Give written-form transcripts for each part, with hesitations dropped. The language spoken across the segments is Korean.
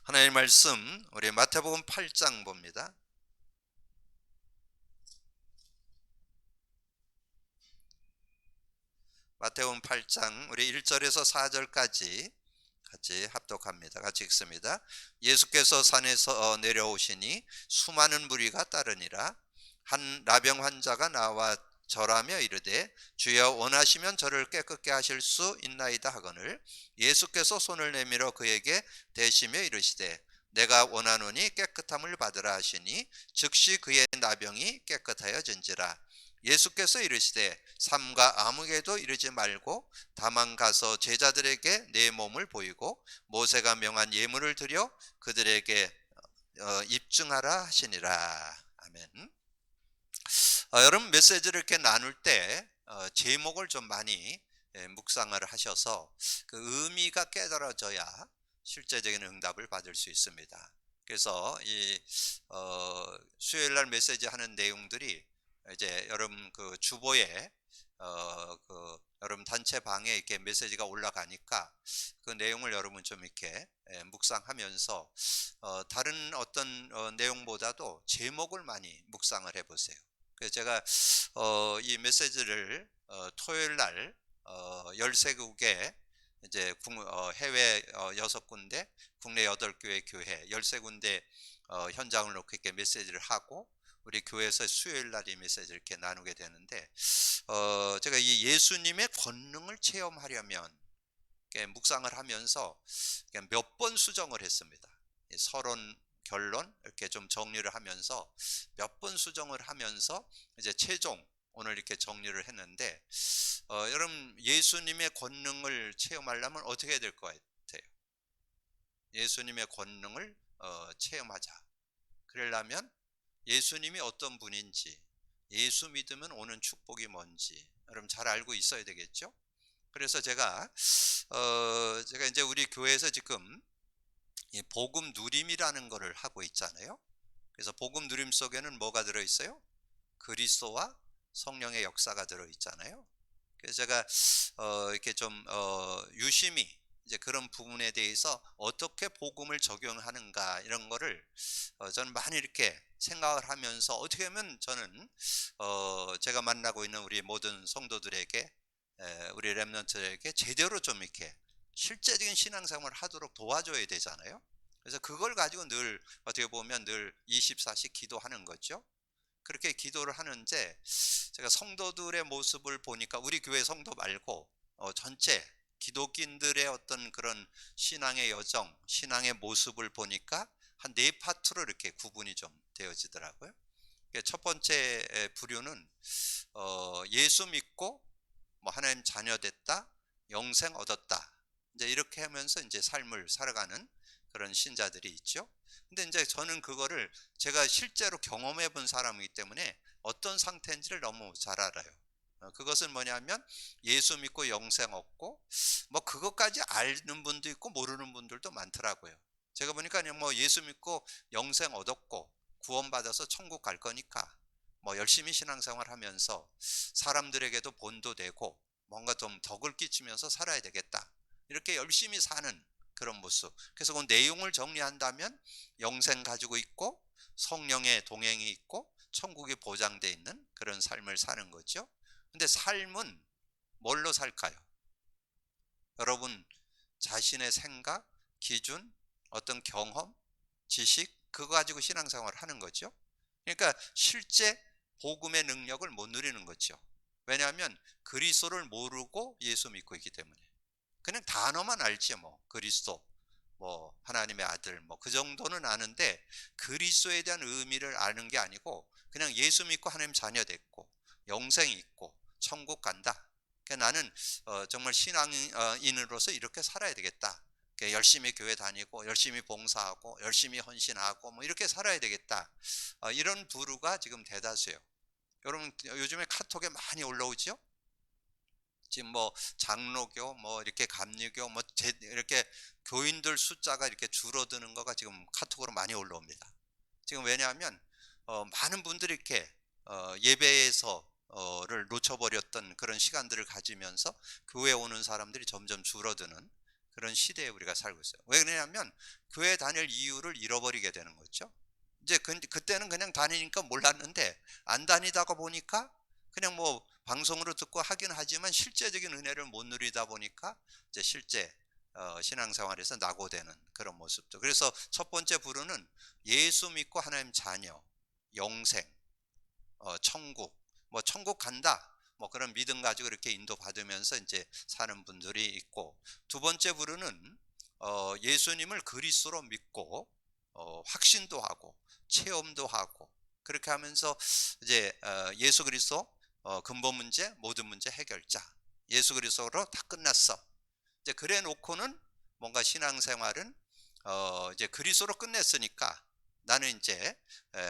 하나님의 말씀 우리 마태복음 8장 봅니다. 마태복음 8장 우리 1절에서 4절까지 같이 합독합니다. 같이 읽습니다. 예수께서 산에서 내려오시니 수많은 무리가 따르니라. 한 나병 환자가 나와 절하며 이르되 주여 원하시면 저를 깨끗게 하실 수 있나이다 하거늘 예수께서 손을 내밀어 그에게 대시며 이르시되 내가 원하노니 깨끗함을 받으라 하시니 즉시 그의 나병이 깨끗하여진지라. 예수께서 이르시되 삼가 아무에게도 이르지 말고 다만 가서 제자들에게 내 몸을 보이고 모세가 명한 예물을 드려 그들에게 입증하라 하시니라. 아멘. 여러분 메시지를 이렇게 나눌 때 제목을 좀 많이 묵상을 하셔서 그 의미가 깨달아져야 실제적인 응답을 받을 수 있습니다. 그래서 이 수요일날 메시지 하는 내용들이 이제 여러분 그 주보에 여러분 단체 방에 이렇게 메시지가 올라가니까 그 내용을 여러분 좀 이렇게 묵상하면서 다른 어떤 내용보다도 제목을 많이 묵상을 해보세요. 그래서 제가 이 메시지를 토요일 날 13국에 이제 해외 6군데, 국내 8교회 교회 13군데 현장을 놓고 이렇게 메시지를 하고 우리 교회에서 수요일 날 이 메시지를 이렇게 나누게 되는데 제가 이 예수님의 권능을 체험하려면 묵상을 하면서 몇 번 수정을 했습니다. 서론 결론 이렇게 좀 정리를 하면서 몇 번 수정을 하면서 이제 최종 오늘 이렇게 정리를 했는데 여러분 예수님의 권능을 체험하려면 어떻게 해야 될 것 같아요? 예수님의 권능을 체험하자. 그러려면 예수님이 어떤 분인지, 예수 믿으면 오는 축복이 뭔지 여러분 잘 알고 있어야 되겠죠? 그래서 제가 이제 우리 교회에서 지금 이 복음 누림이라는 거를 하고 있잖아요. 그래서 복음 누림 속에는 뭐가 들어 있어요? 그리스도와 성령의 역사가 들어 있잖아요. 그래서 제가 이렇게 좀 유심히 이제 그런 부분에 대해서 어떻게 복음을 적용하는가 이런 거를 저는 많이 이렇게 생각을 하면서 어떻게 하면 저는 제가 만나고 있는 우리 모든 성도들에게 우리 렘넌트에게 제대로 좀 이렇게 실제적인 신앙생활을 하도록 도와줘야 되잖아요. 그래서 그걸 가지고 늘 어떻게 보면 늘 24시 기도하는 거죠. 그렇게 기도를 하는데 제가 성도들의 모습을 보니까 우리 교회 성도 말고 전체 기독인들의 어떤 그런 신앙의 여정, 신앙의 모습을 보니까 한 4파트로 이렇게 구분이 좀 되어지더라고요. 첫 번째 부류는 예수 믿고 뭐 하나님 자녀 됐다, 영생 얻었다. 이제 이렇게 하면서 이제 삶을 살아가는 그런 신자들이 있죠. 근데 이제 저는 그거를 제가 실제로 경험해 본 사람이기 때문에 어떤 상태인지를 너무 잘 알아요. 그것은 뭐냐면 예수 믿고 영생 얻고 뭐 그것까지 아는 분도 있고 모르는 분들도 많더라고요. 제가 보니까 뭐 예수 믿고 영생 얻었고 구원받아서 천국 갈 거니까 뭐 열심히 신앙생활 하면서 사람들에게도 본도 되고 뭔가 좀 덕을 끼치면서 살아야 되겠다. 이렇게 열심히 사는 그런 모습. 그래서 그 내용을 정리한다면 영생 가지고 있고 성령의 동행이 있고 천국이 보장되어 있는 그런 삶을 사는 거죠. 근데 삶은 뭘로 살까요? 여러분 자신의 생각, 기준, 어떤 경험, 지식 그거 가지고 신앙생활을 하는 거죠. 그러니까 실제 복음의 능력을 못 누리는 거죠. 왜냐하면 그리스도를 모르고 예수 믿고 있기 때문에. 그냥 단어만 알지 뭐 그리스도 뭐 하나님의 아들 뭐 그 정도는 아는데 그리스도에 대한 의미를 아는 게 아니고 그냥 예수 믿고 하나님 자녀 됐고 영생이 있고 천국 간다. 그러니까 나는 정말 신앙인으로서 이렇게 살아야 되겠다. 열심히 교회 다니고 열심히 봉사하고 열심히 헌신하고 뭐 이렇게 살아야 되겠다. 이런 부류가 지금 대다수예요. 여러분 요즘에 카톡에 많이 올라오죠? 지금 뭐 장로교 뭐 이렇게 감리교 뭐 이렇게 교인들 숫자가 이렇게 줄어드는 거가 지금 카톡으로 많이 올라옵니다. 지금 왜냐하면 많은 분들이 이렇게 예배에서를 놓쳐버렸던 그런 시간들을 가지면서 교회에 오는 사람들이 점점 줄어드는 그런 시대에 우리가 살고 있어요. 왜 그러냐면 교회 다닐 이유를 잃어버리게 되는 거죠. 이제 그때는 그냥 다니니까 몰랐는데 안 다니다가 보니까 그냥 뭐 방송으로 듣고 하긴 하지만 실제적인 은혜를 못 누리다 보니까 이제 실제 신앙생활에서 낙오되는 그런 모습도. 그래서 첫 번째 부르는 예수 믿고 하나님 자녀, 영생, 천국, 뭐 천국 간다, 뭐 그런 믿음 가지고 이렇게 인도받으면서 이제 사는 분들이 있고, 두 번째 부르는 예수님을 그리스도로 믿고 확신도 하고 체험도 하고 그렇게 하면서 이제 예수 그리스도 근본 문제, 모든 문제 해결자, 예수 그리스도로 다 끝났어. 이제 그래 놓고는 뭔가 신앙생활은 이제 그리스도로 끝냈으니까 나는 이제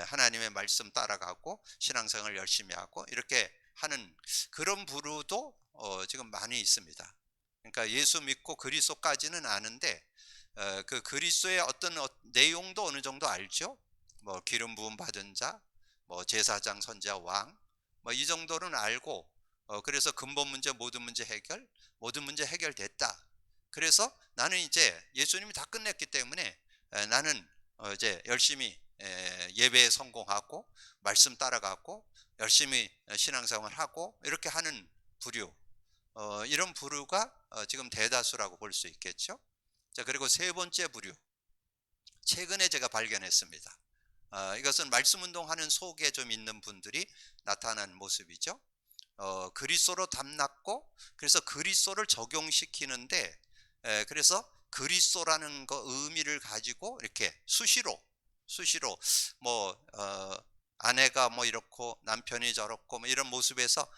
하나님의 말씀 따라가고 신앙생활 열심히 하고 이렇게 하는 그런 부류도 지금 많이 있습니다. 그러니까 예수 믿고 그리스도까지는 아는데 그 그리스도의 어떤 내용도 어느 정도 알죠. 뭐 기름 부음 받은 자, 뭐 제사장, 선지자, 왕, 뭐 이 정도는 알고 그래서 근본 문제, 모든 문제 해결, 모든 문제 해결됐다. 그래서 나는 이제 예수님이 다 끝냈기 때문에 나는 이제 열심히 예배에 성공하고 말씀 따라가고 열심히 신앙생활하고 이렇게 하는 부류, 이런 부류가 지금 대다수라고 볼 수 있겠죠. 자, 그리고 세 번째 부류, 최근에 제가 발견했습니다. 이것은 말씀 운동하는 속에 좀 있는 분들이 나타난 모습이죠. 그리스도로 담났고 그래서 그리스도를 적용시키는데 그래서 그리스도라는 거 의미를 가지고 이렇게 수시로 뭐 아내가 뭐 이렇고 남편이 저렇고 뭐 이런 모습에서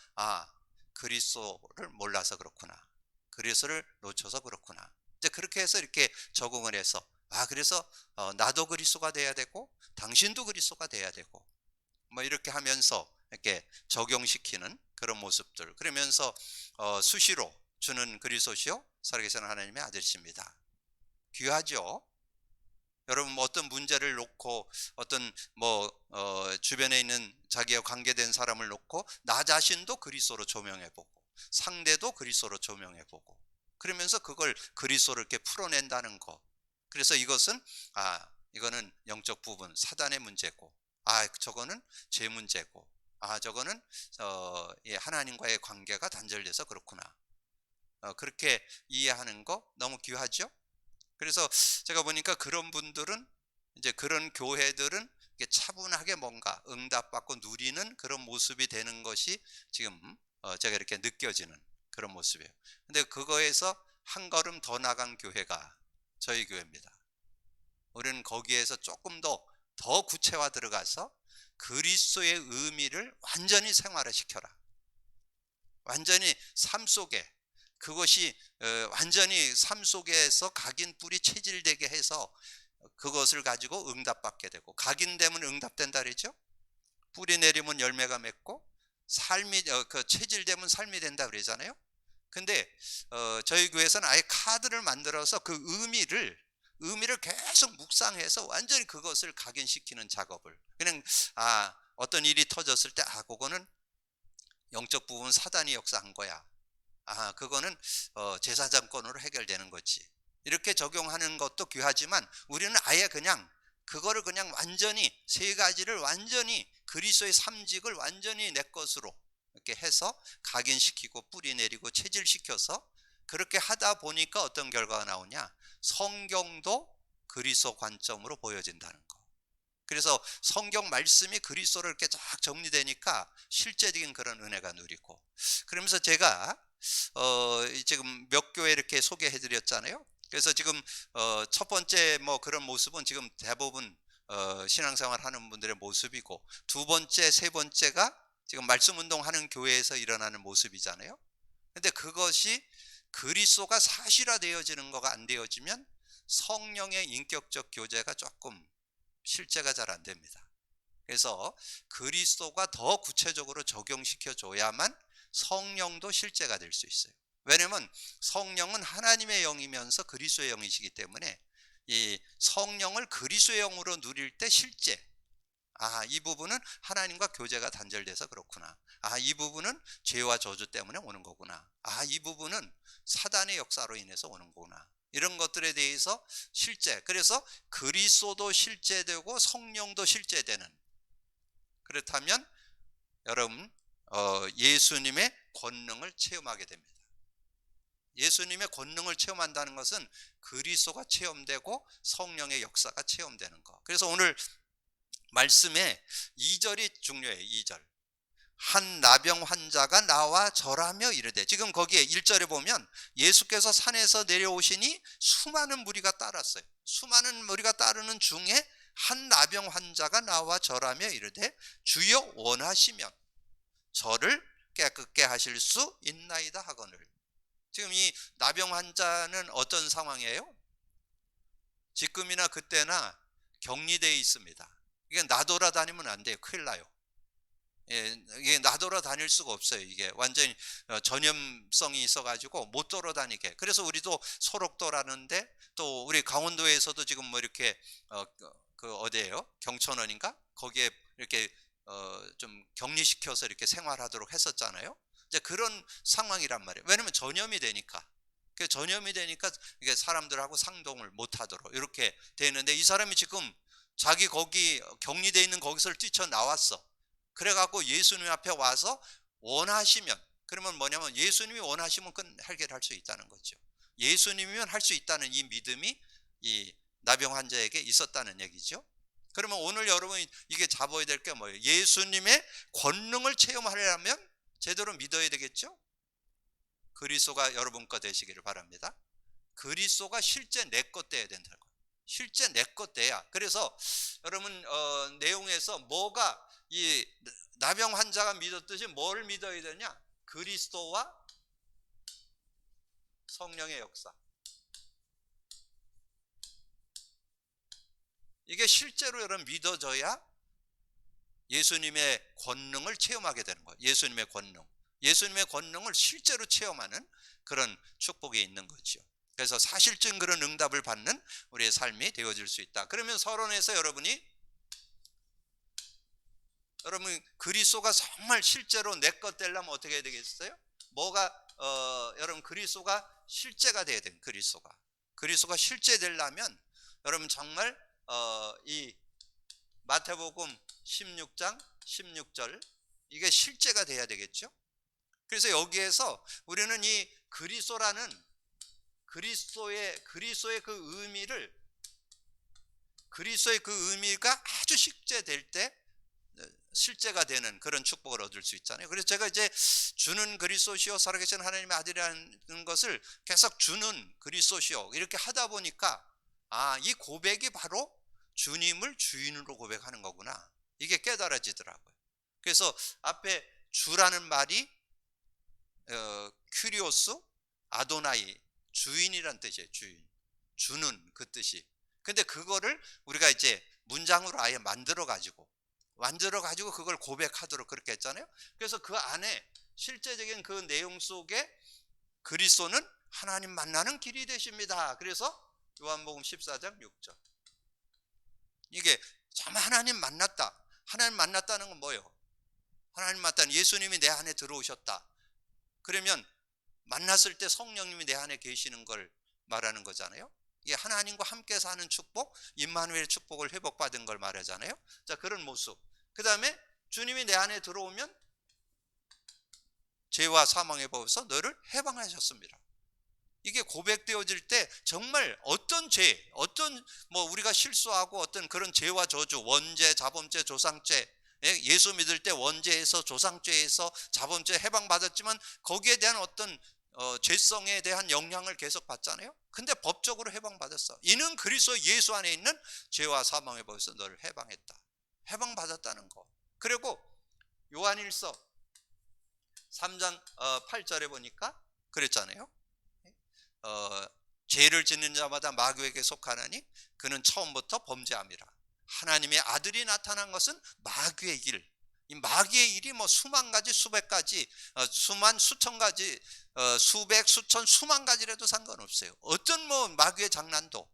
그리스도를 몰라서 그렇구나, 그리스도를 놓쳐서 그렇구나, 이제 그렇게 해서 이렇게 적응을 해서 그래서 나도 그리스도가 돼야 되고 당신도 그리스도가 돼야 되고 뭐 이렇게 하면서 이렇게 적용시키는 그런 모습들. 그러면서 수시로 주는 그리스도시요 살아계신 하나님의 아들이십니다. 귀하죠. 여러분 뭐 어떤 문제를 놓고 어떤 뭐 주변에 있는 자기와 관계된 사람을 놓고 나 자신도 그리스도로 조명해보고 상대도 그리스도로 조명해보고 그러면서 그걸 그리스도로 이렇게 풀어낸다는 거. 그래서 이것은 이거는 영적 부분 사단의 문제고 저거는 제 문제고 저거는 하나님과의 관계가 단절돼서 그렇구나. 그렇게 이해하는 거 너무 귀하죠. 그래서 제가 보니까 그런 분들은 이제 그런 교회들은 차분하게 뭔가 응답받고 누리는 그런 모습이 되는 것이 지금 제가 이렇게 느껴지는 그런 모습이에요. 근데 그거에서 한 걸음 더 나간 교회가 저희 교회입니다. 우리는 거기에서 조금 더 구체화 들어가서 그리스도의 의미를 완전히 생활화시켜라. 완전히 삶 속에 그것이 완전히 삶 속에서 각인 뿌리 체질되게 해서 그것을 가지고 응답받게 되고, 각인되면 응답된다 그러죠. 뿌리 내리면 열매가 맺고 삶이 그 체질되면 삶이 된다 그러잖아요. 근데 저희 교회에서는 아예 카드를 만들어서 그 의미를 계속 묵상해서 완전히 그것을 각인시키는 작업을, 그냥 어떤 일이 터졌을 때 그거는 영적 부분 사단이 역사한 거야, 그거는 제사장권으로 해결되는 거지, 이렇게 적용하는 것도 귀하지만 우리는 아예 그냥 그거를 그냥 완전히 세 가지를 완전히 그리스도의 삼직을 완전히 내 것으로 이렇게 해서 각인시키고 뿌리 내리고 체질시켜서 그렇게 하다 보니까 어떤 결과가 나오냐, 성경도 그리스도 관점으로 보여진다는 거. 그래서 성경 말씀이 그리스도로 이렇게 쫙 정리되니까 실제적인 그런 은혜가 누리고, 그러면서 제가 지금 몇 교회 이렇게 소개해 드렸잖아요. 그래서 지금 첫 번째 뭐 그런 모습은 지금 대부분 신앙생활 하는 분들의 모습이고, 두 번째, 세 번째가 지금 말씀 운동하는 교회에서 일어나는 모습이잖아요. 근데 그것이 그리스도가 사실화되어지는 거가 안 되어지면 성령의 인격적 교제가 조금 실제가 잘 안 됩니다. 그래서 그리스도가 더 구체적으로 적용시켜 줘야만 성령도 실제가 될 수 있어요. 왜냐하면 성령은 하나님의 영이면서 그리스도의 영이시기 때문에 이 성령을 그리스도의 영으로 누릴 때 실제 이 부분은 하나님과 교제가 단절돼서 그렇구나, 이 부분은 죄와 저주 때문에 오는 거구나, 이 부분은 사단의 역사로 인해서 오는 거구나, 이런 것들에 대해서 실제, 그래서 그리스도도 실제되고 성령도 실제되는, 그렇다면 여러분 예수님의 권능을 체험하게 됩니다. 예수님의 권능을 체험한다는 것은 그리스도가 체험되고 성령의 역사가 체험되는 것. 그래서 오늘 말씀에 2절이 중요해요. 2절. 한 나병 환자가 나와 절하며 이르되, 지금 거기에 1절에 보면 예수께서 산에서 내려오시니 수많은 무리가 따랐어요. 수많은 무리가 따르는 중에 한 나병 환자가 나와 절하며 이르되 주여 원하시면 저를 깨끗게 하실 수 있나이다 하거늘. 지금 이 나병 환자는 어떤 상황이에요? 지금이나 그때나 격리되어 있습니다. 이게 나돌아다니면 안 돼요. 큰일 나요. 이게 나돌아다닐 수가 없어요. 이게 완전히 전염성이 있어가지고 못 돌아다니게. 그래서 우리도 소록도라는데, 또 우리 강원도에서도 지금 뭐 이렇게 그 어디예요? 경천원인가? 거기에 이렇게 좀 격리시켜서 이렇게 생활하도록 했었잖아요. 이제 그런 상황이란 말이에요. 왜냐면 전염이 되니까. 그 전염이 되니까 이게 사람들하고 상동을 못 하도록 이렇게 되는데, 이 사람이 지금 자기 거기 격리되어 있는 거기서 뛰쳐나왔어. 그래갖고 예수님 앞에 와서 원하시면, 그러면 뭐냐면 예수님이 원하시면 해결할 수 있다는 거죠. 예수님이면 할 수 있다는 이 믿음이 이 나병 환자에게 있었다는 얘기죠. 그러면 오늘 여러분이 이게 잡아야 될 게 뭐예요? 예수님의 권능을 체험하려면 제대로 믿어야 되겠죠. 그리스도가 여러분 거 되시기를 바랍니다. 그리스도가 실제 내 것 돼야 된다는 거예요. 실제 내 것 돼야. 그래서 여러분 내용에서 뭐가 이 나병 환자가 믿었듯이 뭘 믿어야 되냐? 그리스도와 성령의 역사. 이게 실제로 여러분 믿어져야 예수님의 권능을 체험하게 되는 거예요. 예수님의 권능. 예수님의 권능을 실제로 체험하는 그런 축복이 있는 거죠. 그래서 사실적 그런 응답을 받는 우리의 삶이 되어질 수 있다. 그러면 서론에서 여러분 그리스도가 정말 실제로 내 것 되려면 어떻게 해야 되겠어요? 뭐가 여러분 그리스도가 실제가 돼야 돼요. 그리스도가 실제 되려면 여러분 정말 이 마태복음 16장 16절 이게 실제가 돼야 되겠죠. 그래서 여기에서 우리는 이 그리스도라는 그리스도의 그 의미를, 그리스도의 그 의미가 아주 실제될 때 실제가 되는 그런 축복을 얻을 수 있잖아요. 그래서 제가 이제 주는 그리스도시요 살아계신 하나님의 아들이라는 것을 계속 주는 그리스도시요 이렇게 하다 보니까 이 고백이 바로 주님을 주인으로 고백하는 거구나, 이게 깨달아지더라고요. 그래서 앞에 주라는 말이 큐리오스 아도나이, 주인이란 뜻이에요. 주는 그 뜻이. 근데 그거를 우리가 이제 문장으로 아예 만들어 가지고 그걸 고백하도록 그렇게 했잖아요. 그래서 그 안에 실제적인 그 내용 속에 그리스도는 하나님 만나는 길이 되십니다. 그래서 요한복음 14장 6절 이게 참 하나님 만났다는 건 뭐예요? 하나님 만났다는, 예수님이 내 안에 들어오셨다. 그러면 만났을 때 성령님이 내 안에 계시는 걸 말하는 거잖아요. 이게 하나님과 함께 사는 축복, 임마누엘의 축복을 회복받은 걸 말하잖아요. 자, 그런 모습. 그 다음에 주님이 내 안에 들어오면 죄와 사망의 법에서 너를 해방하셨습니다. 이게 고백되어질 때 정말 어떤 죄, 어떤 우리가 실수하고 어떤 그런 죄와 저주, 원죄, 자범죄, 조상죄, 예수 믿을 때 원죄에서 조상죄에서 자범죄 해방받았지만 거기에 대한 어떤 죄성에 대한 영향을 계속 받잖아요. 근데 법적으로 해방받았어. 이는 그리스도 예수 안에 있는 죄와 사망의 법에서 너를 해방했다. 해방받았다는 거. 그리고 요한일서 3장 8절에 보니까 그랬잖아요. 죄를 짓는 자마다 마귀에게 속하나니 그는 처음부터 범죄함이라. 하나님의 아들이 나타난 것은 마귀의 일. 이 마귀의 일이 수만 가지, 수백 가지, 수만, 수천 가지, 수백, 수천, 수만 가지라도 상관없어요. 어떤 마귀의 장난도,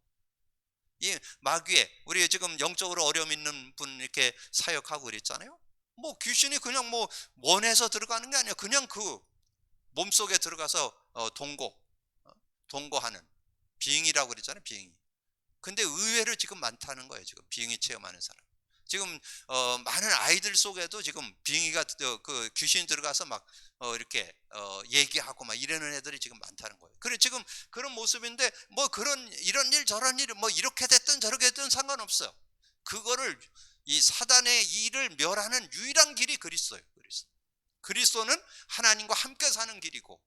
이 마귀의, 우리 지금 영적으로 어려움 있는 분 이렇게 사역하고 그랬잖아요. 귀신이 그냥 원해서 들어가는 게 아니라 그냥 그 몸속에 들어가서 동거하는. 비행이라고 그랬잖아요. 비행이. 근데 의외로 지금 많다는 거예요. 지금 비행이 체험하는 사람. 지금 많은 아이들 속에도 지금 빙의가 그 귀신 들어가서 막 이렇게 얘기하고 막 이러는 애들이 지금 많다는 거예요. 그래 지금 그런 모습인데 뭐 그런 이런 일 저런 일 뭐 이렇게 됐든 저렇게 됐든 상관없어요. 그거를 이 사단의 일을 멸하는 유일한 길이 그리스도예요. 그리스도는 하나님과 함께 사는 길이고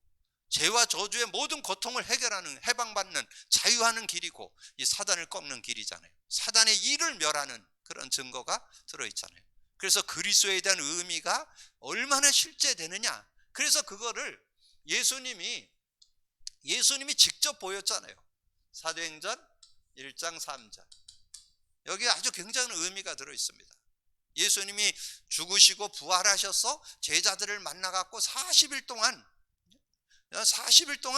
죄와 저주의 모든 고통을 해결하는 해방받는 자유하는 길이고 이 사단을 꺾는 길이잖아요. 사단의 일을 멸하는 그런 증거가 들어있잖아요. 그래서 그리스도에 대한 의미가 얼마나 실제되느냐. 그래서 그거를 예수님이 직접 보였잖아요. 사도행전 1장 3절. 여기 아주 굉장한 의미가 들어있습니다. 예수님이 죽으시고 부활하셔서 제자들을 만나갖고 40일 동안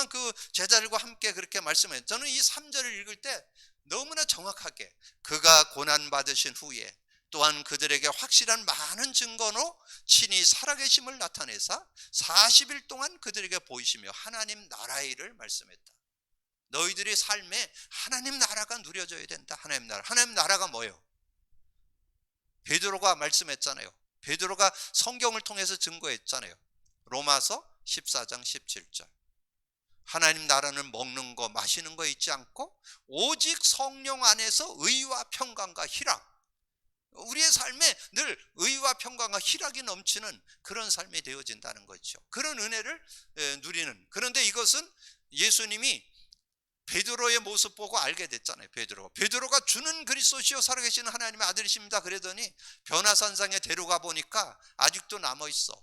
그 제자들과 함께 그렇게 말씀해요. 저는 이 3절을 읽을 때 너무나 정확하게 그가 고난받으신 후에 또한 그들에게 확실한 많은 증거로 친히 살아계심을 나타내사 40일 동안 그들에게 보이시며 하나님 나라의 일을 말씀했다. 너희들의 삶에 하나님 나라가 누려져야 된다. 하나님 나라가 뭐예요? 베드로가 말씀했잖아요. 베드로가 성경을 통해서 증거했잖아요. 로마서 14장 17절. 하나님 나라는 먹는 거 마시는 거 있지 않고 오직 성령 안에서 의와 평강과 희락. 우리의 삶에 늘 의와 평강과 희락이 넘치는 그런 삶이 되어진다는 거죠. 그런 은혜를 누리는. 그런데 이것은 예수님이 베드로의 모습 보고 알게 됐잖아요. 베드로가 주는 그리스도시요 살아계시는 하나님의 아들이십니다 그러더니 변화산상에 데려가 보니까 아직도 남아있어.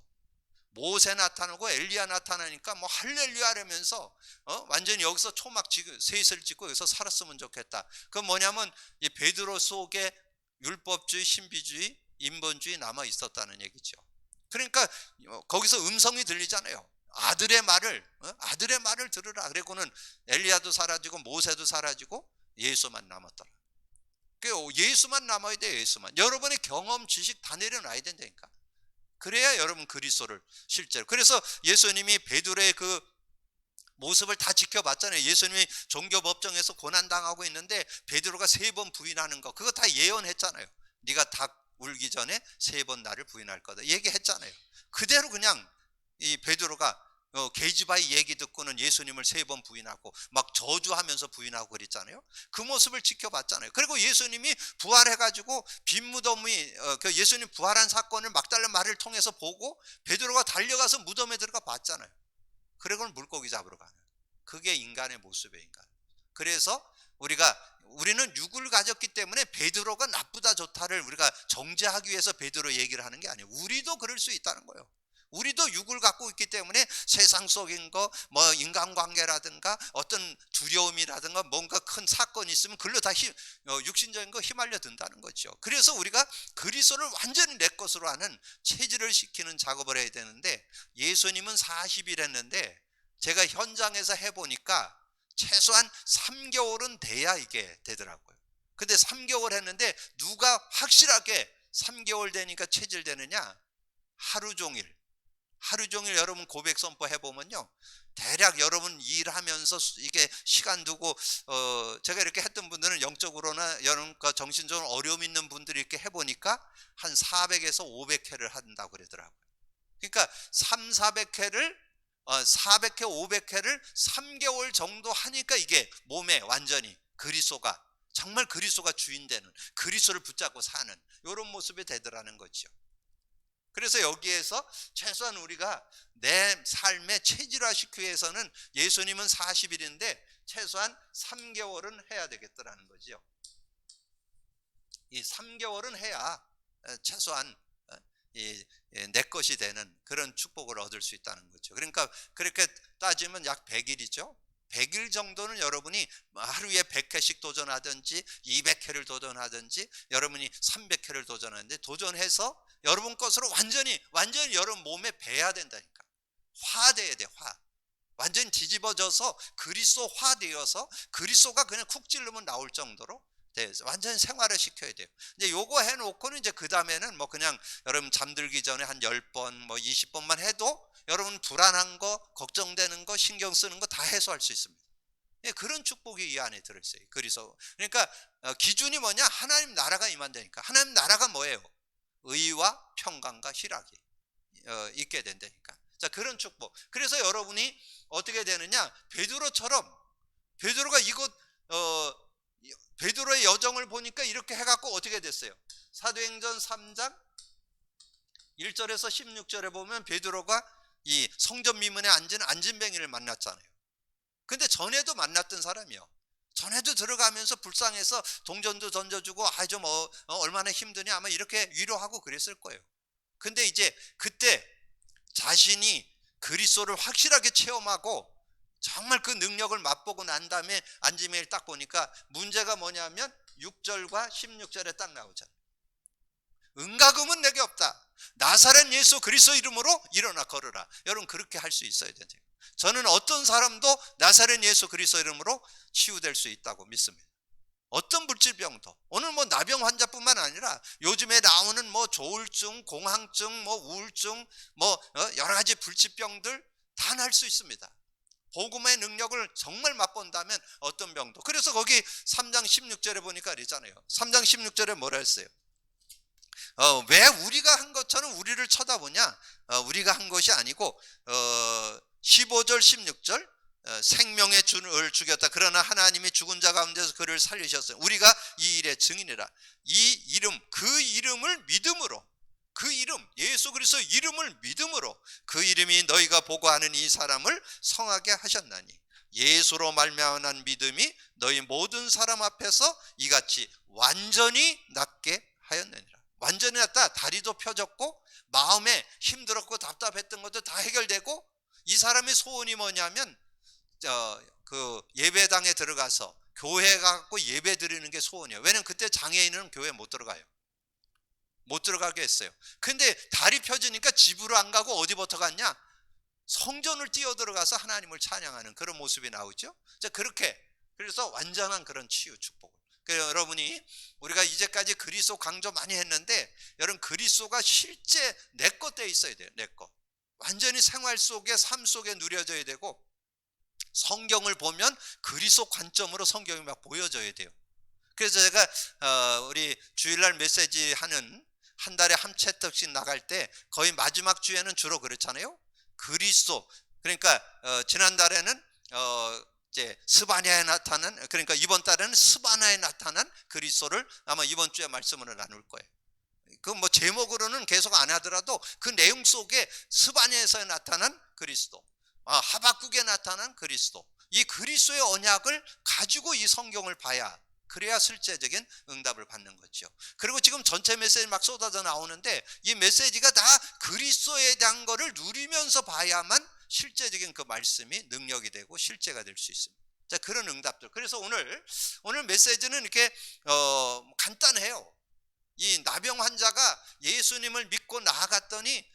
모세 나타나고 엘리야 나타나니까 뭐 할렐루야 하면서 완전히 여기서 초막 셋을 짓고 여기서 살았으면 좋겠다. 그건 뭐냐면 이 베드로 속에 율법주의, 신비주의, 인본주의 남아 있었다는 얘기죠. 그러니까 거기서 음성이 들리잖아요. 아들의 말을 들으라. 그래고는 엘리야도 사라지고 모세도 사라지고 예수만 남았더라. 예수만 남아야 돼요. 예수만. 여러분의 경험, 지식 다 내려놔야 된다니까. 그래야 여러분 그리스도를 실제로. 그래서 예수님이 베드로의 그 모습을 다 지켜봤잖아요. 예수님이 종교법정에서 고난당하고 있는데 베드로가 3번 부인하는 거 그거 다 예언했잖아요. 네가 닭 울기 전에 3번 나를 부인할 거다 얘기했잖아요. 그대로 그냥 이 베드로가 계집아이 얘기 듣고는 예수님을 3번 부인하고 막 저주하면서 부인하고 그랬잖아요. 그 모습을 지켜봤잖아요. 그리고 예수님이 부활해가지고 빈 무덤이 그 예수님 부활한 사건을 막달라 말을 통해서 보고 베드로가 달려가서 무덤에 들어가 봤잖아요. 그리고는 물고기 잡으러 가는. 그게 인간의 모습이에요. 인간. 그래서 우리는 육을 가졌기 때문에 베드로가 나쁘다 좋다를 우리가 정죄하기 위해서 베드로 얘기를 하는 게 아니에요. 우리도 그럴 수 있다는 거예요. 우리도 육을 갖고 있기 때문에 세상 속인 거, 뭐 인간관계라든가 어떤 두려움이라든가 뭔가 큰 사건이 있으면 그걸로 다 육신적인 거 휘말려 든다는 거죠. 그래서 우리가 그리스도를 완전히 내 것으로 하는 체질을 시키는 작업을 해야 되는데 예수님은 40일 했는데 제가 현장에서 해보니까 최소한 3개월은 돼야 이게 되더라고요. 근데 3개월 했는데 누가 확실하게 3개월 되니까 체질되느냐? 하루 종일 여러분 고백 선포 해보면요 대략 여러분 일하면서 이게 시간 두고 제가 이렇게 했던 분들은 영적으로나 여러분과 정신적으로 어려움 있는 분들이 이렇게 해보니까 한 400에서 500회를 한다고 그러더라고요. 그러니까 400회 500회를 3개월 정도 하니까 이게 몸에 완전히 정말 그리스도가 주인 되는, 그리스도를 붙잡고 사는 이런 모습이 되더라는 거죠. 그래서 여기에서 최소한 우리가 내 삶의 체질화시키기 위해서는 예수님은 40일인데 최소한 3개월은 해야 되겠더라는 거죠. 이 3개월은 해야 최소한 내 것이 되는 그런 축복을 얻을 수 있다는 거죠. 그러니까 그렇게 따지면 약 100일이죠. 100일 정도는 여러분이 하루에 100회씩 도전하든지 200회를 도전하든지 여러분이 300회를 도전하는데 도전해서 여러분 것으로 완전히 여러분 몸에 배야 된다니까. 화돼야 돼. 완전히 뒤집어져서 그리스도화 되어서 그리스도가 그냥 쿡 찌르면 나올 정도로 완전히 생활을 시켜야 돼요. 이제 요거 해놓고는 이제 그 다음에는 뭐 그냥 여러분 잠들기 전에 한 10번 뭐 20번만 해도 여러분 불안한 거, 걱정되는 거, 신경 쓰는 거 다 해소할 수 있습니다. 예, 그런 축복이 이 안에 들어있어요. 그래서 그러니까 기준이 뭐냐? 하나님 나라가 임한다니까. 하나님 나라가 뭐예요? 의와 평강과 희락이 있게 된다니까. 자, 그런 축복. 그래서 여러분이 어떻게 되느냐? 베드로가 이곳 베드로의 여정을 보니까 이렇게 해갖고 어떻게 됐어요? 사도행전 3장 1절에서 16절에 보면 베드로가 이 성전 미문에 앉은 안진뱅이를 만났잖아요. 근데 전에도 만났던 사람이요. 전에도 들어가면서 불쌍해서 동전도 던져주고 좀 얼마나 힘드냐 아마 이렇게 위로하고 그랬을 거예요. 근데 이제 그때 자신이 그리스도를 확실하게 체험하고 정말 그 능력을 맛보고 난 다음에 안진뱅이를 딱 보니까 문제가 뭐냐면 6절과 16절에 딱 나오잖아요. 은과 금은 내게 없다. 나사렛 예수 그리스도 이름으로 일어나 걸으라. 여러분 그렇게 할 수 있어야 되죠. 저는 어떤 사람도 나사렛 예수 그리스도 이름으로 치유될 수 있다고 믿습니다. 어떤 물질병도. 오늘 뭐 나병 환자뿐만 아니라 요즘에 나오는 뭐 조울증, 공황증, 뭐 우울증, 뭐 여러 가지 불치병들 다 날 수 있습니다. 복음의 능력을 정말 맛본다면 어떤 병도. 그래서 거기 3장 16절에 보니까 그러잖아요. 3장 16절에 뭐라 했어요? 왜 우리가 한 것처럼 우리를 쳐다보냐? 우리가 한 것이 아니고 15절 16절 생명의 주를 죽였다. 그러나 하나님이 죽은 자 가운데서 그를 살리셨어요. 우리가 이 일의 증인이라. 이 이름, 그 이름을 믿음으로, 그 이름 예수 그리스도 이름을 믿음으로 그 이름이 너희가 보고 하는 이 사람을 성하게 하셨나니 예수로 말미암은 믿음이 너희 모든 사람 앞에서 이같이 완전히 낫게 하였느니라. 완전히 낫다. 다리도 펴졌고 마음에 힘들었고 답답했던 것도 다 해결되고 이 사람의 소원이 뭐냐면 그 예배당에 들어가서 교회 가고 예배 드리는 게 소원이에요. 왜냐면 그때 장애인은 교회 못 들어가요. 못 들어가게 했어요. 근데 다리 펴지니까 집으로 안 가고 어디부터 갔냐? 성전을 뛰어 들어가서 하나님을 찬양하는 그런 모습이 나오죠. 자, 그렇게 그래서 완전한 그런 치유 축복을. 그래서 여러분이 우리가 이제까지 그리스도 강조 많이 했는데 여러분 그리스도가 실제 내 것 돼 있어야 돼요. 내 것. 완전히 생활 속에 삶 속에 누려져야 되고 성경을 보면 그리스도 관점으로 성경이 막 보여져야 돼요. 그래서 제가 우리 주일날 메시지 하는 한 달에 한 챕터씩 나갈 때 거의 마지막 주에는 주로 그렇잖아요. 그리스도. 그러니까 지난달에는 이제 스바냐에 나타난, 그러니까 이번 달에는 스바나에 나타난 그리스도를 아마 이번 주에 말씀으로 나눌 거예요. 그 뭐 제목으로는 계속 안 하더라도 그 내용 속에 스바냐에서 나타난 그리스도, 하박국에 나타난 그리스도, 이 그리스도의 언약을 가지고 이 성경을 봐야 그래야 실제적인 응답을 받는 거죠. 그리고 지금 전체 메시지 막 쏟아져 나오는데 이 메시지가 다 그리스도에 대한 거를 누리면서 봐야만 실제적인 그 말씀이 능력이 되고 실제가 될 수 있습니다. 자, 그런 응답들. 그래서 오늘 메시지는 이렇게 간단해요. 이 나병 환자가 예수님을 믿고 나아갔더니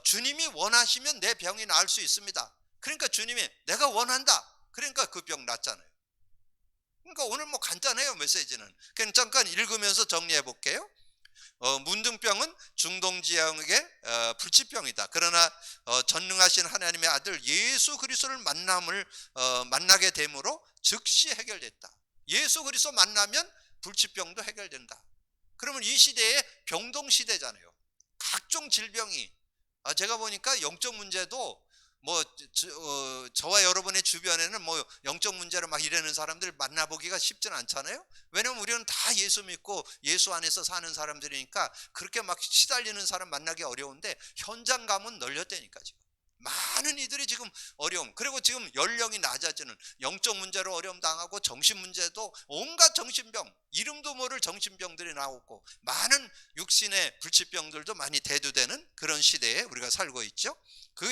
주님이 원하시면 내 병이 나을 수 있습니다. 그러니까 주님이 내가 원한다. 그러니까 그 병 낫잖아요. 그러니까 오늘 뭐 간단해요, 메시지는. 그냥 잠깐 읽으면서 정리해 볼게요. 문둥병은 중동지향의 불치병이다. 그러나 전능하신 하나님의 아들 예수 그리스도를 만나게 됨으로 즉시 해결됐다. 예수 그리스도 만나면 불치병도 해결된다. 그러면 이 시대에 병동 시대잖아요. 각종 질병이 제가 보니까 영적 문제도 뭐 저와 여러분의 주변에는 뭐 영적 문제로 막 이러는 사람들 만나보기가 쉽지는 않잖아요. 왜냐면 우리는 다 예수 믿고 예수 안에서 사는 사람들이니까 그렇게 막 시달리는 사람 만나기 어려운데 현장 가면 널렸다니까. 지금 많은 이들이 지금 어려움, 그리고 지금 연령이 낮아지는 영적 문제로 어려움 당하고 정신 문제도 온갖 정신병, 이름도 모를 정신병들이 나오고 많은 육신의 불치병들도 많이 대두되는 그런 시대에 우리가 살고 있죠.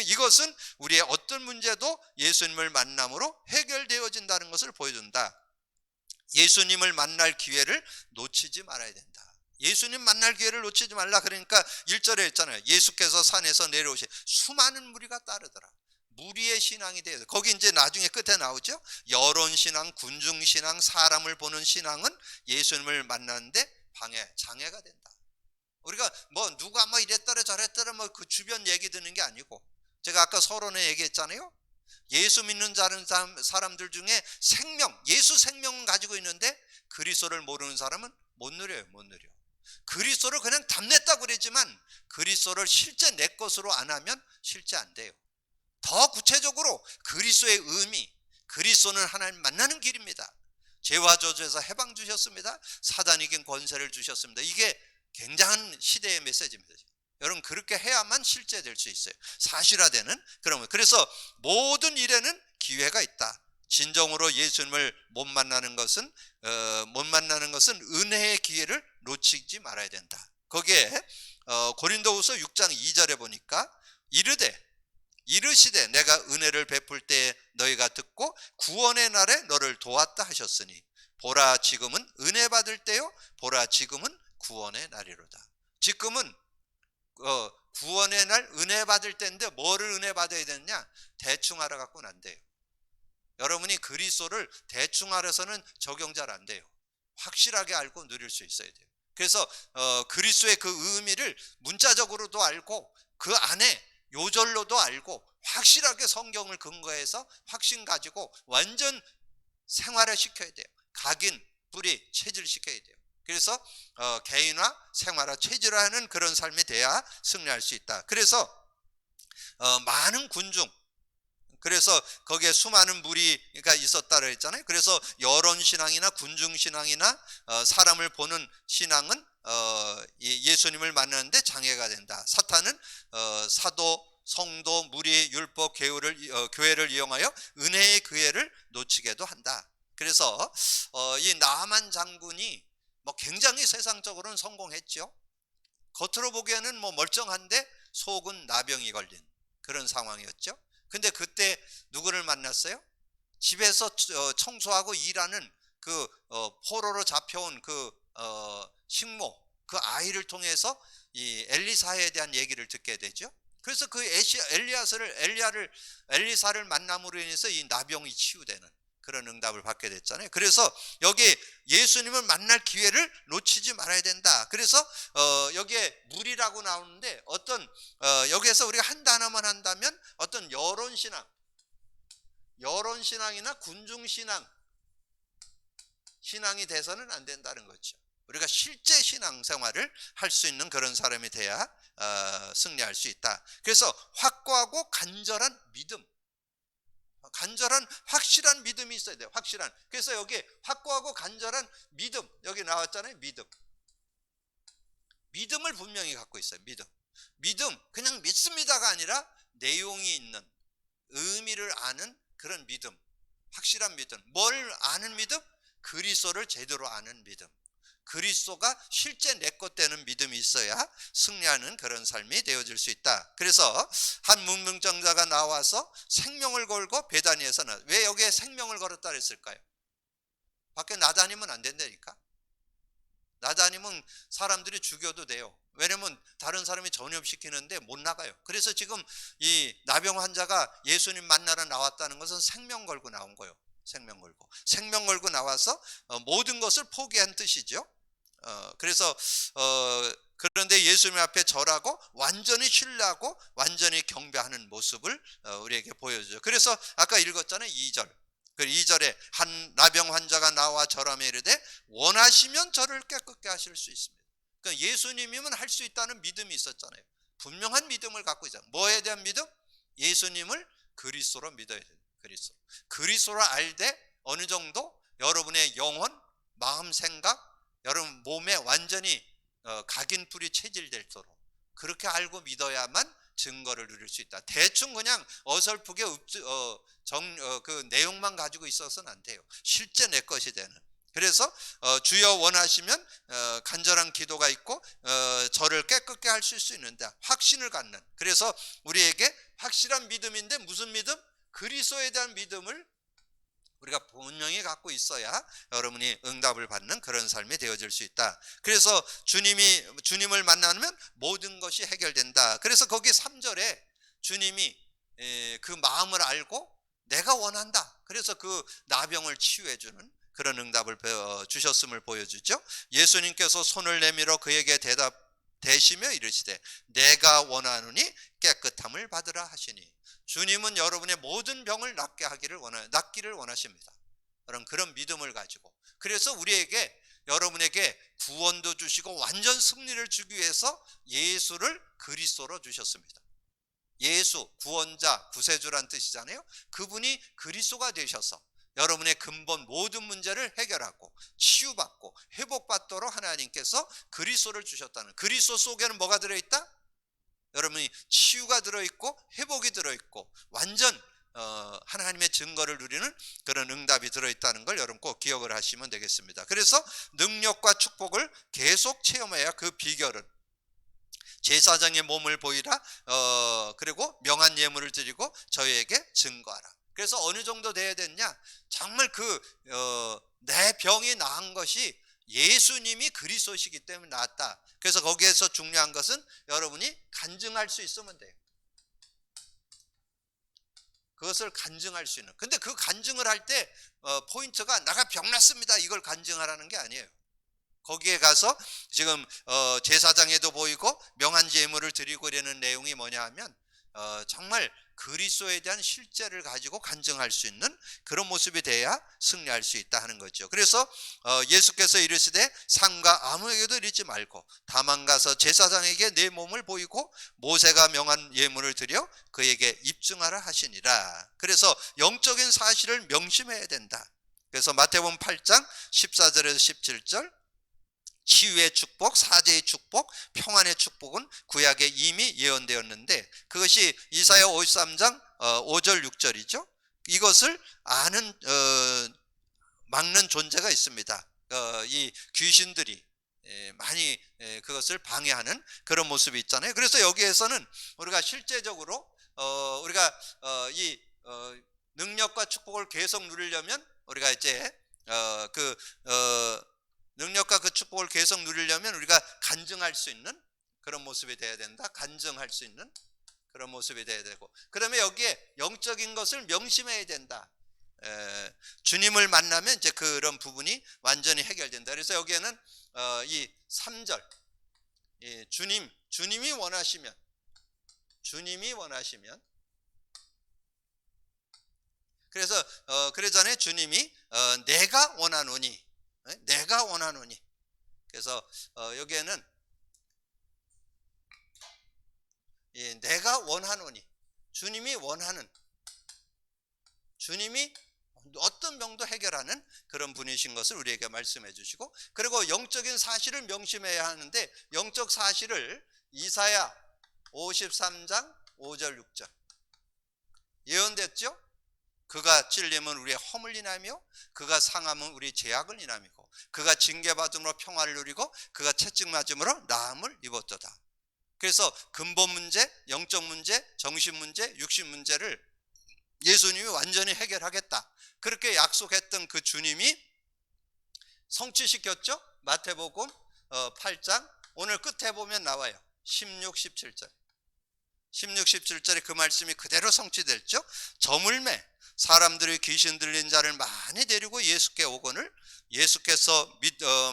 이것은 우리의 어떤 문제도 예수님을 만남으로 해결되어진다는 것을 보여준다. 예수님을 만날 기회를 놓치지 말아야 된다. 예수님 만날 기회를 놓치지 말라. 그러니까 1절에 했잖아요. 예수께서 산에서 내려오시 수많은 무리가 따르더라. 무리의 신앙이 돼요. 거기 이제 나중에 끝에 나오죠. 여론신앙, 군중신앙, 사람을 보는 신앙은 예수님을 만나는데 장애가 된다. 우리가 뭐 누가 뭐 이랬더라 저랬더라 뭐 그 주변 얘기 듣는 게 아니고, 제가 아까 서론에 얘기했잖아요. 예수 믿는 사람들 중에 예수 생명은 가지고 있는데 그리스도를 모르는 사람은 못 누려요. 못 누려. 그리스도를 그냥 담냈다고 그러지만 그리스도를 실제 내 것으로 안 하면 실제 안 돼요. 더 구체적으로 그리스도의 의미, 그리스도는 하나님 만나는 길입니다. 죄와 저주에서 해방 주셨습니다. 사단이 이긴 권세를 주셨습니다. 이게 굉장한 시대의 메시지입니다. 여러분, 그렇게 해야만 실제될 수 있어요. 사실화되는 그런 거. 그래서 모든 일에는 기회가 있다. 진정으로 예수님을 못 만나는 것은 은혜의 기회를 놓치지 말아야 된다. 거기에 고린도후서 6장 2절에 보니까 이르시되 내가 은혜를 베풀 때 너희가 듣고 구원의 날에 너를 도왔다 하셨으니 보라 지금은 은혜 받을 때요 보라 지금은 구원의 날이로다. 지금은 구원의 날 은혜 받을 때인데 뭐를 은혜 받아야 되느냐? 대충 알아갖고는 안 돼요. 여러분이 그리스도를 대충 알아서는 적용 잘 안 돼요. 확실하게 알고 누릴 수 있어야 돼요. 그래서 그리스도의 그 의미를 문자적으로도 알고 그 안에 요절로도 알고 확실하게 성경을 근거해서 확신 가지고 완전 생활화 시켜야 돼요. 각인, 뿌리, 체질시켜야 돼요. 그래서 개인화, 생활화, 체질화하는 그런 삶이 돼야 승리할 수 있다. 그래서 많은 군중, 그래서 거기에 수많은 무리가 있었다고 했잖아요. 그래서 여론신앙이나 군중신앙이나 사람을 보는 신앙은 예수님을 만나는데 장애가 된다. 사탄은 사도, 성도, 무리, 율법, 교회를 이용하여 은혜의 기회를 놓치게도 한다. 그래서 이 나만 장군이 굉장히 세상적으로는 성공했죠. 겉으로 보기에는 멀쩡한데 속은 나병이 걸린 그런 상황이었죠. 근데 그때 누구를 만났어요? 집에서 청소하고 일하는 그 포로로 잡혀온 그 식모, 그 아이를 통해서 이 엘리사에 대한 얘기를 듣게 되죠. 그래서 그 엘리사를 만남으로 인해서 이 나병이 치유되는 그런 응답을 받게 됐잖아요. 그래서 여기 예수님을 만날 기회를 놓치지 말아야 된다. 그래서 여기에 물이라고 나오는데 여기에서 우리가 한 단어만 한다면 어떤 여론신앙이나 군중신앙이 돼서는 안 된다는 거죠. 우리가 실제 신앙생활을 할 수 있는 그런 사람이 돼야 승리할 수 있다. 그래서 확고하고 간절한 믿음, 간절한 확실한 믿음이 있어야 돼요. 확실한. 그래서 여기 확고하고 간절한 믿음, 여기 나왔잖아요. 믿음을 분명히 갖고 있어요. 믿음 그냥 믿습니다가 아니라 내용이 있는, 의미를 아는 그런 믿음, 확실한 믿음. 뭘 아는 믿음? 그리스도를 제대로 아는 믿음. 그리스도가 실제 내 것 되는 믿음이 있어야 승리하는 그런 삶이 되어질 수 있다. 그래서 한 문명정자가 나와서 생명을 걸고 베다니에서는, 왜 여기에 생명을 걸었다 그랬을까요? 밖에 나다니면 안 된다니까. 나다니면 사람들이 죽여도 돼요. 왜냐면 다른 사람이 전염시키는데 못 나가요. 그래서 지금 이 나병 환자가 예수님 만나러 나왔다는 것은 생명 걸고 나온 거예요. 생명 걸고 나와서 모든 것을 포기한 뜻이죠. 그래서 그런데 예수님 앞에 절하고 완전히 신뢰하고 완전히 경배하는 모습을 우리에게 보여주죠. 그래서 아까 읽었잖아요. 2절. 그 2절에 한 나병 환자가 나와 절하며 이르되 원하시면 저를 깨끗게 하실 수 있습니다. 그러니까 예수님이면 할 수 있다는 믿음이 있었잖아요. 분명한 믿음을 갖고 있잖아요. 뭐에 대한 믿음? 예수님을 그리스도로 믿어야 돼요. 그리스도를 알되 어느 정도 여러분의 영혼, 마음, 생각, 여러분 몸에 완전히 각인불이 체질될도록 그렇게 알고 믿어야만 증거를 누릴 수 있다. 대충 그냥 어설프게 그 내용만 가지고 있어서는 안 돼요. 실제 내 것이 되는. 그래서 주여 원하시면 간절한 기도가 있고 저를 깨끗게 하실 수 있는데 확신을 갖는. 그래서 우리에게 확실한 믿음인데 무슨 믿음? 그리스도에 대한 믿음을 우리가 분명히 갖고 있어야 여러분이 응답을 받는 그런 삶이 되어질 수 있다. 그래서 주님을 만나면 모든 것이 해결된다. 그래서 거기 3절에 주님이 그 마음을 알고 내가 원한다. 그래서 그 나병을 치유해 주는 그런 응답을 주셨음을 보여주죠. 예수님께서 손을 내밀어 그에게 대시며 이르시되 내가 원하노니 깨끗함을 받으라 하시니, 주님은 여러분의 모든 병을 낫기를 원하십니다. 그런 믿음을 가지고, 그래서 여러분에게 구원도 주시고 완전 승리를 주기 위해서 예수를 그리스도로 주셨습니다. 예수, 구원자, 구세주란 뜻이잖아요. 그분이 그리스도가 되셔서 여러분의 근본 모든 문제를 해결하고 치유받고 회복받도록 하나님께서 그리스도를 주셨다는, 그리스도 속에는 뭐가 들어있다? 여러분이 치유가 들어있고 회복이 들어있고 완전 하나님의 증거를 누리는 그런 응답이 들어있다는 걸 여러분 꼭 기억을 하시면 되겠습니다. 그래서 능력과 축복을 계속 체험해야, 그 비결은 제사장의 몸을 보이라, 그리고 명한 예물을 드리고 저희에게 증거하라. 그래서 어느 정도 돼야 됐냐? 정말 내 병이 나은 것이 예수님이 그리스도시기 때문에 나았다. 그래서 거기에서 중요한 것은 여러분이 간증할 수 있으면 돼요. 그것을 간증할 수 있는. 근데 그 간증을 할 때 포인트가 내가 병났습니다 이걸 간증하라는 게 아니에요. 거기에 가서 지금 제사장에도 보이고 명한 제물을 드리고 이러는 내용이 뭐냐 하면 정말 그리스도에 대한 실제를 가지고 간증할 수 있는 그런 모습이 돼야 승리할 수 있다 하는 거죠. 그래서 예수께서 이르시되 상가 아무에게도 이르지 말고 다만 가서 제사장에게 내 몸을 보이고 모세가 명한 예물을 드려 그에게 입증하라 하시니라. 그래서 영적인 사실을 명심해야 된다. 그래서 마태복음 8장 14절에서 17절 치유의 축복, 사제의 축복, 평안의 축복은 구약에 이미 예언되었는데 그것이 이사야 53장 5절 6절이죠. 이것을 아는 막는 존재가 있습니다. 이 귀신들이 많이 그것을 방해하는 그런 모습이 있잖아요. 그래서 여기에서는 우리가 실제적으로 우리가 이 능력과 축복을 계속 누리려면 우리가 이제 능력과 그 축복을 계속 누리려면 우리가 간증할 수 있는 그런 모습이 돼야 된다. 간증할 수 있는 그런 모습이 돼야 되고, 그러면 여기에 영적인 것을 명심해야 된다. 주님을 만나면 이제 그런 부분이 완전히 해결된다. 그래서 여기에는 이 3절 주님이 원하시면 그래서 그러잖아요. 주님이 내가 원하노니 그래서 여기에는 내가 원하노니 주님이 어떤 병도 해결하는 그런 분이신 것을 우리에게 말씀해 주시고, 그리고 영적인 사실을 명심해야 하는데 영적 사실을 이사야 53장 5절 6절 예언됐죠? 그가 찔림은 우리의 허물 인하며 그가 상함은 우리 죄악을 인함이고 그가 징계받음으로 평화를 누리고 그가 채찍맞음으로 나음을 입었도다. 그래서 근본 문제, 영적 문제, 정신 문제, 육신 문제를 예수님이 완전히 해결하겠다 그렇게 약속했던 그 주님이 성취시켰죠. 마태복음 8장 오늘 끝에 보면 나와요. 16, 17절 17절에 그 말씀이 그대로 성취됐죠. 저물매 사람들이 귀신 들린 자를 많이 데리고 예수께 오거늘 예수께서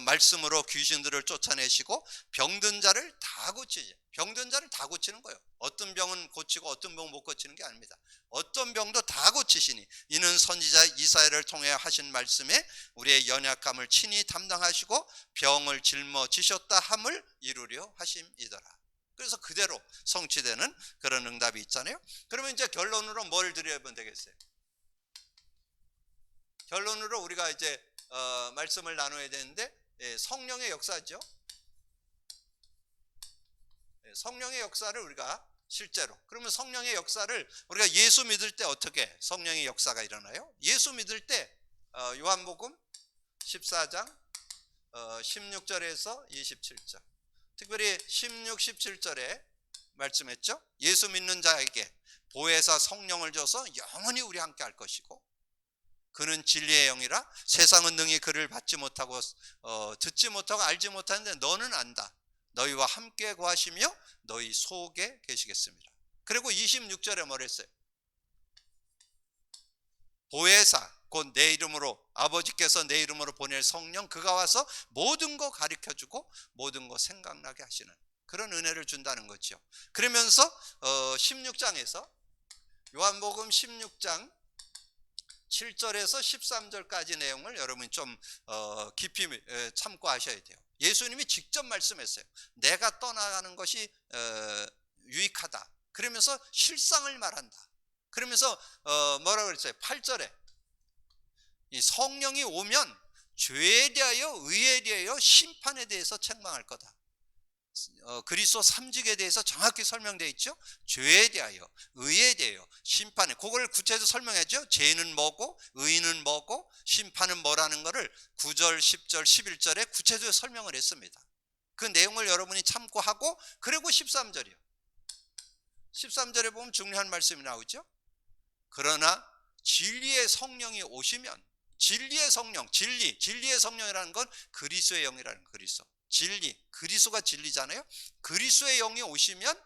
말씀으로 귀신들을 쫓아내시고 병든 자를 다 고치지. 병든 자를 다 고치는 거예요. 어떤 병은 고치고 어떤 병은 못 고치는 게 아닙니다. 어떤 병도 다 고치시니 이는 선지자 이사야를 통해 하신 말씀에 우리의 연약함을 친히 담당하시고 병을 짊어지셨다 함을 이루려 하심이더라. 그래서 그대로 성취되는 그런 응답이 있잖아요. 그러면 이제 결론으로 뭘 드리면 되겠어요? 결론으로 우리가 이제 말씀을 나눠야 되는데 성령의 역사죠. 성령의 역사를 우리가 실제로, 그러면 성령의 역사를 우리가 예수 믿을 때 어떻게 성령의 역사가 일어나요? 예수 믿을 때 요한복음 14장 16절에서 27절 특별히 16, 17절에 말씀했죠. 예수 믿는 자에게 보혜사 성령을 줘서 영원히 우리 함께 할 것이고 그는 진리의 영이라 세상은 능히 그를 받지 못하고 듣지 못하고 알지 못하는데 너는 안다. 너희와 함께 거하시며 너희 속에 계시겠습니다. 그리고 26절에 뭐랬어요? 보혜사 곧 내 이름으로 아버지께서 내 이름으로 보낼 성령 그가 와서 모든 거 가르쳐주고 모든 거 생각나게 하시는 그런 은혜를 준다는 거죠. 그러면서 16장에서 요한복음 16장 7절에서 13절까지 내용을 여러분이 좀 깊이 참고하셔야 돼요. 예수님이 직접 말씀했어요. 내가 떠나가는 것이 유익하다. 그러면서 실상을 말한다. 그러면서 뭐라고 그랬어요? 8절에 이 성령이 오면 죄에 대하여 의에 대하여 심판에 대해서 책망할 거다. 그리스도 삼직에 대해서 정확히 설명되어 있죠. 죄에 대하여 의에 대하여 심판에, 그걸 구체적으로 설명했죠. 죄는 뭐고 의는 뭐고 심판은 뭐라는 것을 9절 10절 11절에 구체적으로 설명을 했습니다. 그 내용을 여러분이 참고하고, 그리고 13절이요 13절에 보면 중요한 말씀이 나오죠. 그러나 진리의 성령이 오시면, 진리의 성령, 진리의 성령이라는 건 그리스도의 영이라는 거예요. 그리스도, 진리, 그리스도가 진리잖아요. 그리스도의 영이 오시면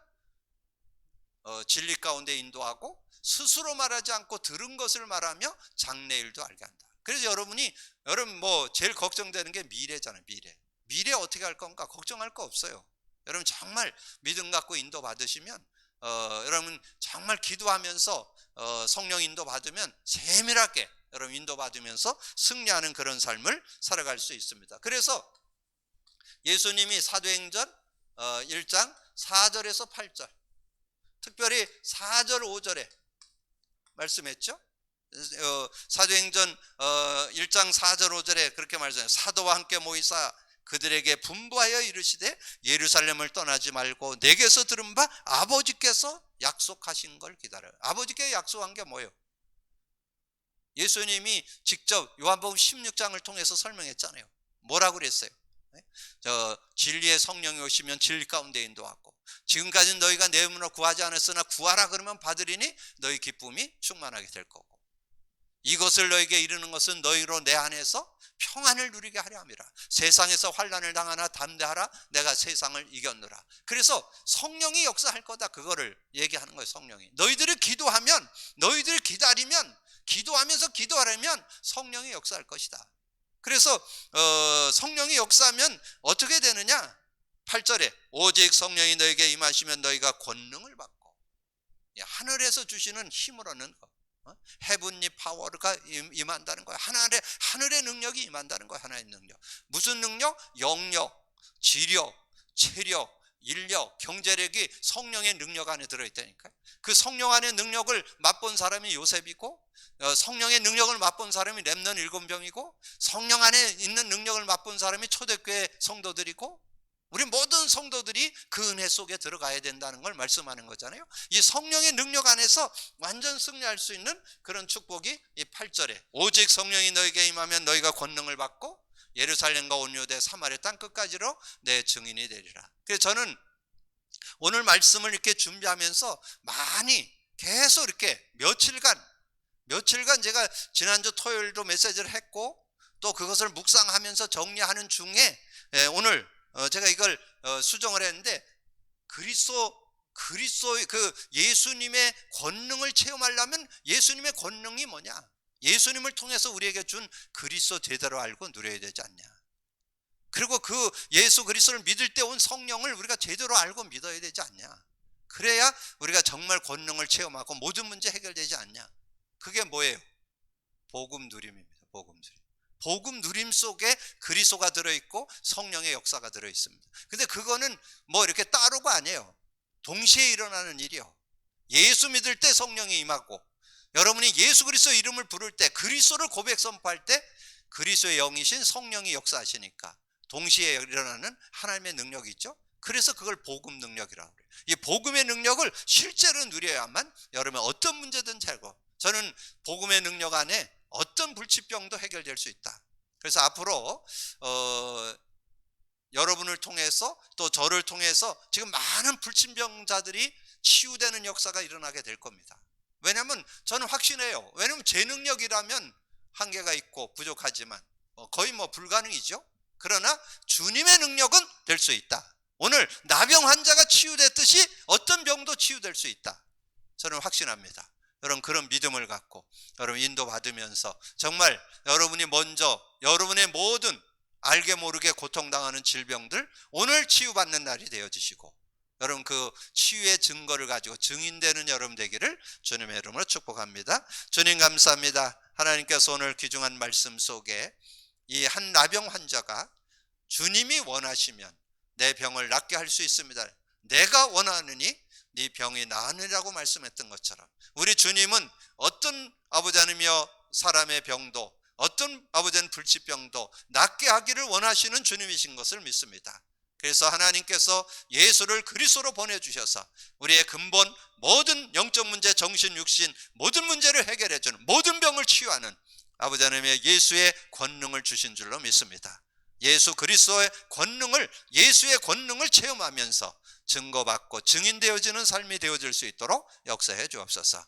진리 가운데 인도하고 스스로 말하지 않고 들은 것을 말하며 장래일도 알게 한다. 그래서 여러분 뭐 제일 걱정되는 게 미래잖아요. 미래 어떻게 할 건가 걱정할 거 없어요. 여러분 정말 믿음 갖고 인도 받으시면 여러분 정말 기도하면서 성령 인도 받으면 세밀하게 여러분 인도 받으면서 승리하는 그런 삶을 살아갈 수 있습니다. 그래서 예수님이 사도행전 1장 4절에서 8절, 특별히 4절 5절에 말씀했죠. 사도행전 1장 4절 5절에 그렇게 말씀해요. 사도와 함께 모이사 그들에게 분부하여 이르시되 예루살렘을 떠나지 말고 내게서 들은 바 아버지께서 약속하신 걸 기다려요. 아버지께 약속한 게 뭐예요? 예수님이 직접 요한복음 16장을 통해서 설명했잖아요. 뭐라고 그랬어요? 진리의 성령이 오시면 진리 가운데 인도하고, 지금까지는 너희가 내 이름으로 구하지 않았으나 구하라 그러면 받으리니 너희 기쁨이 충만하게 될 거고, 이것을 너에게 이르는 것은 너희로 내 안에서 평안을 누리게 하려 함이라. 세상에서 환난을 당하나 담대하라. 내가 세상을 이겼노라. 그래서 성령이 역사할 거다. 그거를 얘기하는 거예요. 성령이. 너희들이 기도하면, 너희들이 기다리면, 기도하면서 기도하려면 성령이 역사할 것이다. 그래서 성령이 역사하면 어떻게 되느냐? 8절에 오직 성령이 너에게 임하시면 너희가 권능을 받고, 하늘에서 주시는 힘으로는 헤븐리 파워가 임한다는 거예요. 하늘의 능력이 임한다는 거예요. 하나의 능력. 무슨 능력? 영력, 지력, 체력, 인력, 경제력이 성령의 능력 안에 들어있다니까요. 그 성령 안의 능력을 맛본 사람이 요셉이고, 성령의 능력을 맛본 사람이 렘넌트 7병이고, 성령 안에 있는 능력을 맛본 사람이 초대교회 성도들이고, 우리 모든 성도들이 그 은혜 속에 들어가야 된다는 걸 말씀하는 거잖아요. 이 성령의 능력 안에서 완전 승리할 수 있는 그런 축복이 이 8절에 오직 성령이 너에게 임하면 너희가 권능을 받고 예루살렘과 온 유대 사마리아 땅 끝까지로 내 증인이 되리라. 그래서 저는 오늘 말씀을 이렇게 준비하면서 많이 계속 이렇게 며칠간 제가 지난주 토요일도 메시지를 했고, 또 그것을 묵상하면서 정리하는 중에 오늘 제가 이걸 수정을 했는데, 그리스도의 그 예수님의 권능을 체험하려면 예수님의 권능이 뭐냐? 예수님을 통해서 우리에게 준 그리스도 제대로 알고 누려야 되지 않냐? 그리고 그 예수 그리스도를 믿을 때 온 성령을 우리가 제대로 알고 믿어야 되지 않냐? 그래야 우리가 정말 권능을 체험하고 모든 문제 해결되지 않냐? 그게 뭐예요? 복음 누림입니다. 복음 누림 속에 그리스도가 들어있고 성령의 역사가 들어있습니다. 근데 그거는 뭐 이렇게 따로가 아니에요. 동시에 일어나는 일이요. 예수 믿을 때 성령이 임하고, 여러분이 예수 그리스도 이름을 부를 때, 그리스도를 고백 선포할 때 그리스도의 영이신 성령이 역사하시니까 동시에 일어나는 하나님의 능력이 있죠. 그래서 그걸 복음 능력이라고 그래요. 이 복음의 능력을 실제로 누려야만 여러분 어떤 문제든지 해결하고, 저는 복음의 능력 안에 어떤 불치병도 해결될 수 있다. 그래서 앞으로 여러분을 통해서 또 저를 통해서 지금 많은 불치병자들이 치유되는 역사가 일어나게 될 겁니다. 왜냐하면 저는 확신해요. 왜냐하면 제 능력이라면 한계가 있고 부족하지만 거의 뭐 불가능이죠. 그러나 주님의 능력은 될 수 있다. 오늘 나병 환자가 치유됐듯이 어떤 병도 치유될 수 있다. 저는 확신합니다. 여러분 그런 믿음을 갖고 여러분 인도받으면서 정말 여러분이 먼저 여러분의 모든 알게 모르게 고통당하는 질병들 오늘 치유받는 날이 되어지시고, 여러분 그 치유의 증거를 가지고 증인되는 여러분 되기를 주님의 이름으로 축복합니다. 주님 감사합니다. 하나님께서 오늘 귀중한 말씀 속에 이 한 나병 환자가 주님이 원하시면 내 병을 낫게 할 수 있습니다. 내가 원하느니 네 병이 나으리라고 말씀했던 것처럼 우리 주님은 어떤 아버지 하나님이여 사람의 병도 어떤 아버지 하나님 불치병도 낫게 하기를 원하시는 주님이신 것을 믿습니다. 그래서 하나님께서 예수를 그리스도로 보내주셔서 우리의 근본 모든 영적 문제, 정신, 육신 모든 문제를 해결해주는 모든 병을 치유하는 아버지 하나님의 예수의 권능을 주신 줄로 믿습니다. 예수 그리스도의 권능을 예수의 권능을 체험하면서 증거받고 증인되어지는 삶이 되어질 수 있도록 역사해 주옵소서.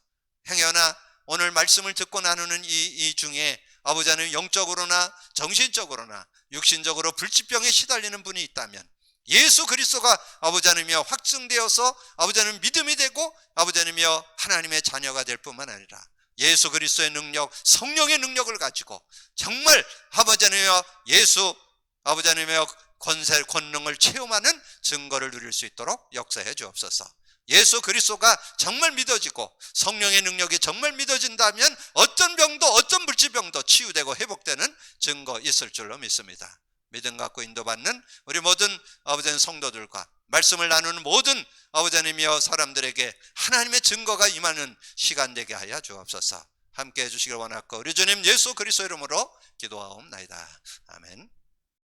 행여나 오늘 말씀을 듣고 나누는 이 중에 아버지 하나님 영적으로나 정신적으로나 육신적으로 불치병에 시달리는 분이 있다면 예수 그리스도가 아버지 하나님이여 확증되어서 아버지 하나님 믿음이 되고 아버지 하나님이여 하나님의 자녀가 될 뿐만 아니라 예수 그리스도의 능력, 성령의 능력을 가지고 정말 아버지 하나님이여 예수 아버지 하나님의 권세, 권능을 체험하는 증거를 누릴 수 있도록 역사해 주옵소서. 예수 그리스도가 정말 믿어지고 성령의 능력이 정말 믿어진다면 어떤 병도 어떤 불치병도 치유되고 회복되는 증거 있을 줄로 믿습니다. 믿음 갖고 인도받는 우리 모든 아버지 하나님 성도들과 말씀을 나누는 모든 아버지 하나님이여 사람들에게 하나님의 증거가 임하는 시간 되게 하여 주옵소서. 함께 해주시길 원하고 우리 주님 예수 그리스도 이름으로 기도하옵나이다. 아멘.